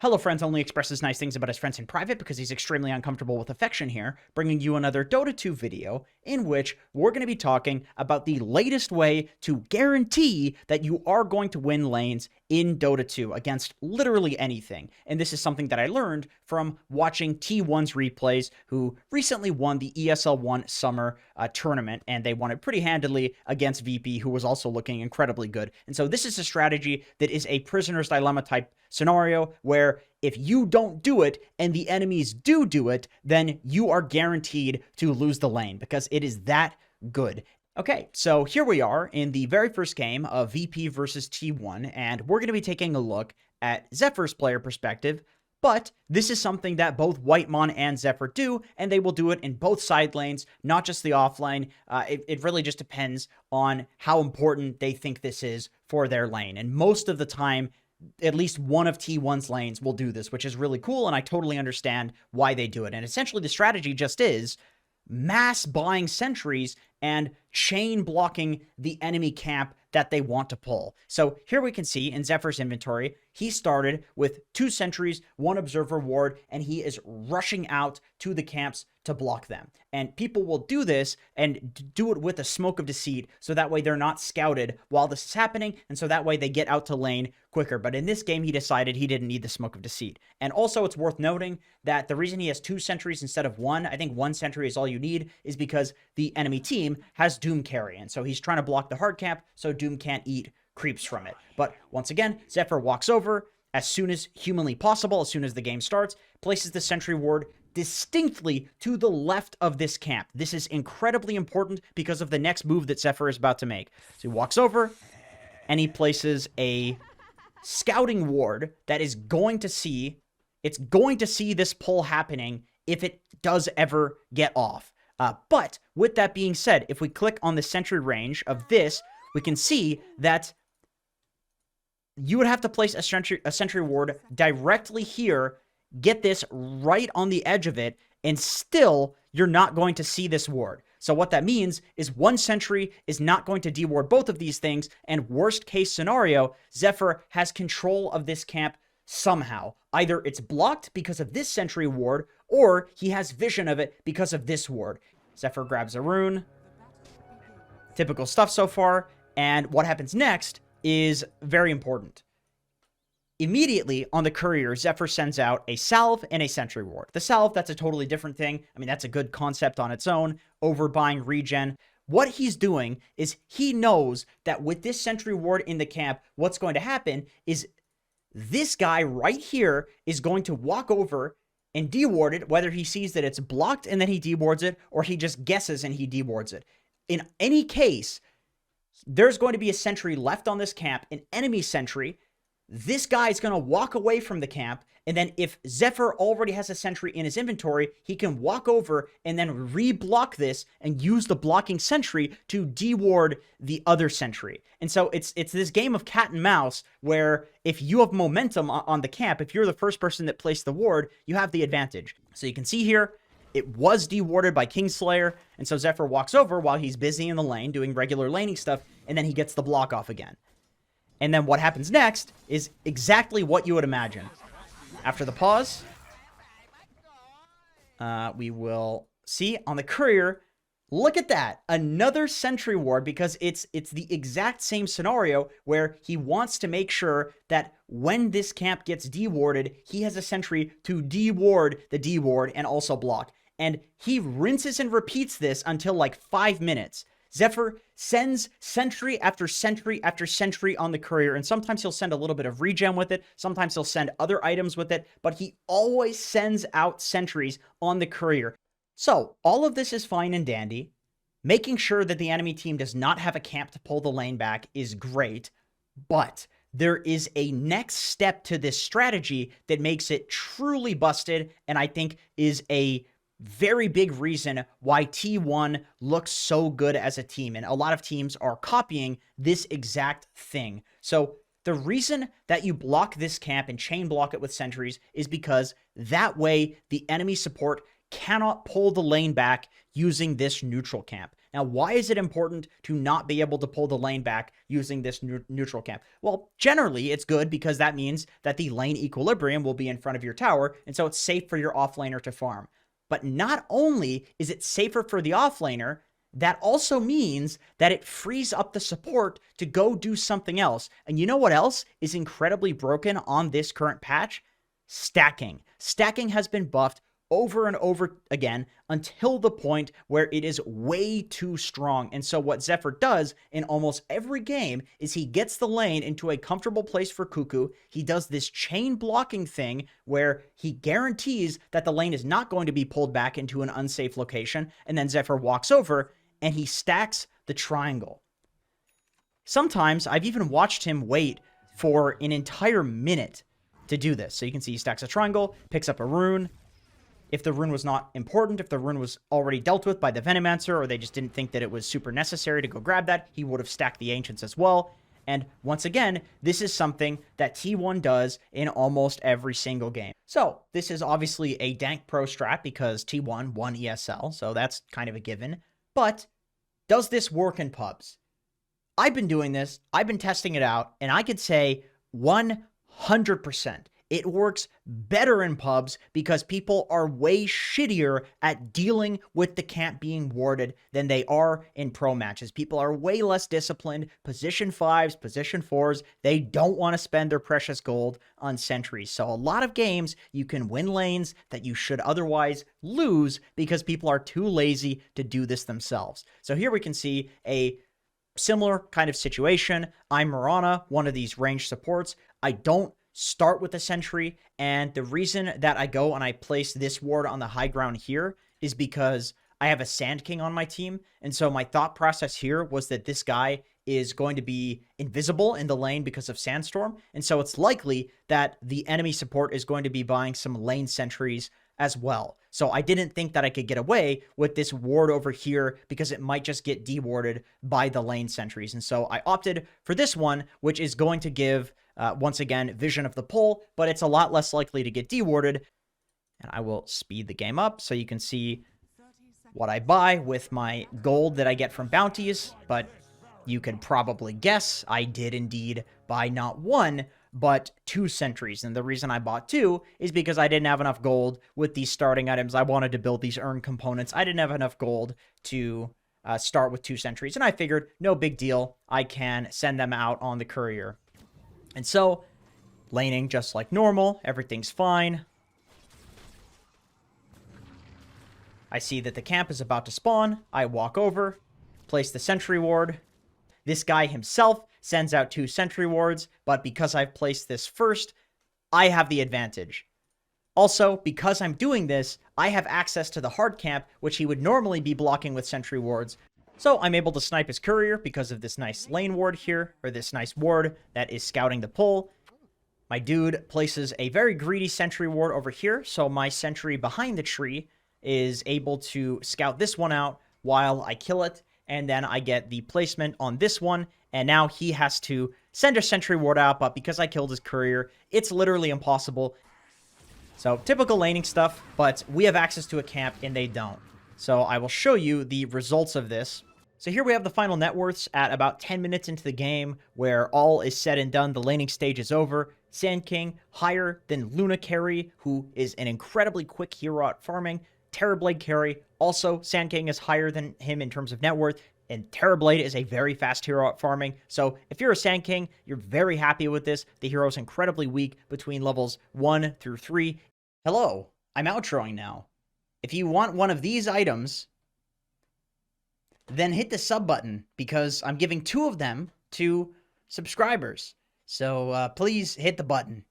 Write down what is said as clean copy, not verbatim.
Hello Friends only expresses nice things about his friends in private because he's extremely uncomfortable with affection here, bringing you another Dota 2 video in which we're going to be talking about the latest way to guarantee that you are going to win lanes in Dota 2 against literally anything. And this is something that I learned from watching T1's replays, who recently won the ESL 1 Summer tournament, and they won it pretty handily against VP, who was also looking incredibly good. And so this is a strategy that is a prisoner's dilemma type scenario where if you don't do it and the enemies do it, then you are guaranteed to lose the lane because it is that good. Okay, so here we are in the very first game of VP versus T1, and we're going to be taking a look at Zephyr's player perspective, but this is something that both Whitemon and Zephyr do, and they will do it in both side lanes, not just the offlane. It really just depends on how important they think this is for their lane, and most of the time, at least one of T1's lanes will do this, which is really cool, and I totally understand why they do it. And essentially the strategy just is mass buying sentries and chain blocking the enemy camp that they want to pull. So here we can see in Zephyr's inventory, he started with 2 sentries, 1 observer ward, and he is rushing out to the camps to block them. And people will do this and do it with a smoke of deceit, so that way they're not scouted while this is happening, and so that way they get out to lane quicker. But in this game, he decided he didn't need the smoke of deceit. And also, it's worth noting that the reason he has 2 sentries instead of 1, I think 1 sentry is all you need, is because the enemy team has Doom carry, and so he's trying to block the hard camp so Doom can't eat creeps from it. But once again, Zephyr walks over as soon as humanly possible, as soon as the game starts, places the sentry ward distinctly to the left of this camp. This is incredibly important because of the next move that Zephyr is about to make. So he walks over and he places a scouting ward that is going to see, it's going to see this pull happening if it does ever get off. But with that being said, if we click on the sentry range of this, we can see that you would have to place a sentry ward directly here, get this right on the edge of it, and still you're not going to see this ward. So what that means is 1 sentry is not going to deward both of these things, and worst case scenario, Zephyr has control of this camp somehow. Either it's blocked because of this sentry ward, or he has vision of it because of this ward. Zephyr grabs a rune. Typical stuff so far, and what happens next is very important. Immediately on the courier, Zephyr sends out a salve and a sentry ward. The salve, that's a totally different thing. I mean, that's a good concept on its own, overbuying regen. What he's doing is he knows that with this sentry ward in the camp, what's going to happen is this guy right here is going to walk over and deward it, whether he sees that it's blocked and then he dewards it, or he just guesses and he dewards it. In any case, there's going to be a sentry left on this camp, an enemy sentry. This guy is going to walk away from the camp, and then if Zephyr already has a sentry in his inventory, he can walk over and then re-block this and use the blocking sentry to deward the other sentry. And so it's this game of cat and mouse where if you have momentum on the camp, if you're the first person that placed the ward, you have the advantage. So you can see here, it was dewarded by Kingslayer, and so Zephyr walks over while he's busy in the lane doing regular laning stuff, and then he gets the block off again. And then what happens next is exactly what you would imagine. After the pause, we will see on the courier, look at that, another sentry ward, because it's the exact same scenario where he wants to make sure that when this camp gets dewarded, he has a sentry to deward the deward and also block. And he rinses and repeats this until like 5 minutes. Zephyr sends sentry after sentry after sentry on the courier, and sometimes he'll send a little bit of regen with it, sometimes he'll send other items with it, but he always sends out sentries on the courier. So all of this is fine and dandy. Making sure that the enemy team does not have a camp to pull the lane back is great, but there is a next step to this strategy that makes it truly busted, and I think is a very big reason why T1 looks so good as a team, and a lot of teams are copying this exact thing. So the reason that you block this camp and chain block it with sentries is because that way the enemy support cannot pull the lane back using this neutral camp. Now, why is it important to not be able to pull the lane back using this neutral camp? Well, generally, it's good because that means that the lane equilibrium will be in front of your tower, and so it's safe for your offlaner to farm. But not only is it safer for the offlaner, that also means that it frees up the support to go do something else. And you know what else is incredibly broken on this current patch? Stacking. Stacking has been buffed over and over again until the point where it is way too strong. And so what Zephyr does in almost every game is he gets the lane into a comfortable place for Cuckoo. He does this chain blocking thing where he guarantees that the lane is not going to be pulled back into an unsafe location. And then Zephyr walks over and he stacks the triangle. Sometimes I've even watched him wait for an entire minute to do this. So you can see he stacks a triangle, picks up a rune. If the rune was not important, if the rune was already dealt with by the Venomancer, or they just didn't think that it was super necessary to go grab that, he would have stacked the Ancients as well. And once again, this is something that T1 does in almost every single game. So this is obviously a dank pro strat because T1 won ESL, so that's kind of a given. But does this work in pubs? I've been doing this, I've been testing it out, and I could say 100%. It works better in pubs because people are way shittier at dealing with the camp being warded than they are in pro matches. People are way less disciplined. Position 5s, position 4s, they don't want to spend their precious gold on sentries. So a lot of games, you can win lanes that you should otherwise lose because people are too lazy to do this themselves. So here we can see a similar kind of situation. I'm Mirana, one of these ranged supports. I don't start with a sentry, and the reason that I go and I place this ward on the high ground here is because I have a Sand King on my team, and so my thought process here was that this guy is going to be invisible in the lane because of Sandstorm, and so it's likely that the enemy support is going to be buying some lane sentries as well. So I didn't think that I could get away with this ward over here because it might just get dewarded by the lane sentries. And so I opted for this one, which is going to give, once again, vision of the pull, but it's a lot less likely to get dewarded. And I will speed the game up so you can see what I buy with my gold that I get from bounties. But you can probably guess I did indeed buy not one, but 2 sentries. And the reason I bought 2 is because I didn't have enough gold with these starting items. I wanted to build these earn components. I didn't have enough gold to start with 2 sentries. And I figured, no big deal. I can send them out on the courier. And so, laning just like normal. Everything's fine. I see that the camp is about to spawn. I walk over, place the sentry ward. This guy himself sends out 2 sentry wards, but because I've placed this first, I have the advantage. Also, because I'm doing this, I have access to the hard camp, which he would normally be blocking with sentry wards. So I'm able to snipe his courier because of this nice lane ward here, or this nice ward that is scouting the pull. My dude places a very greedy sentry ward over here, so my sentry behind the tree is able to scout this one out while I kill it, and then I get the placement on this one, and now he has to send a sentry ward out, but because I killed his courier, it's literally impossible. So, typical laning stuff, but we have access to a camp, and they don't. So, I will show you the results of this. So here we have the final net worths at about 10 minutes into the game, where all is said and done, the laning stage is over. Sand King, higher than Luna Carry, who is an incredibly quick hero at farming. Terrorblade Carry, also Sand King is higher than him in terms of net worth, and Terrorblade is a very fast hero at farming. So if you're a Sand King, you're very happy with this. The hero is incredibly weak between levels 1 through 3. Hello, I'm outroing now. If you want one of these items, then hit the sub button, because I'm giving 2 of them to subscribers. So please hit the button.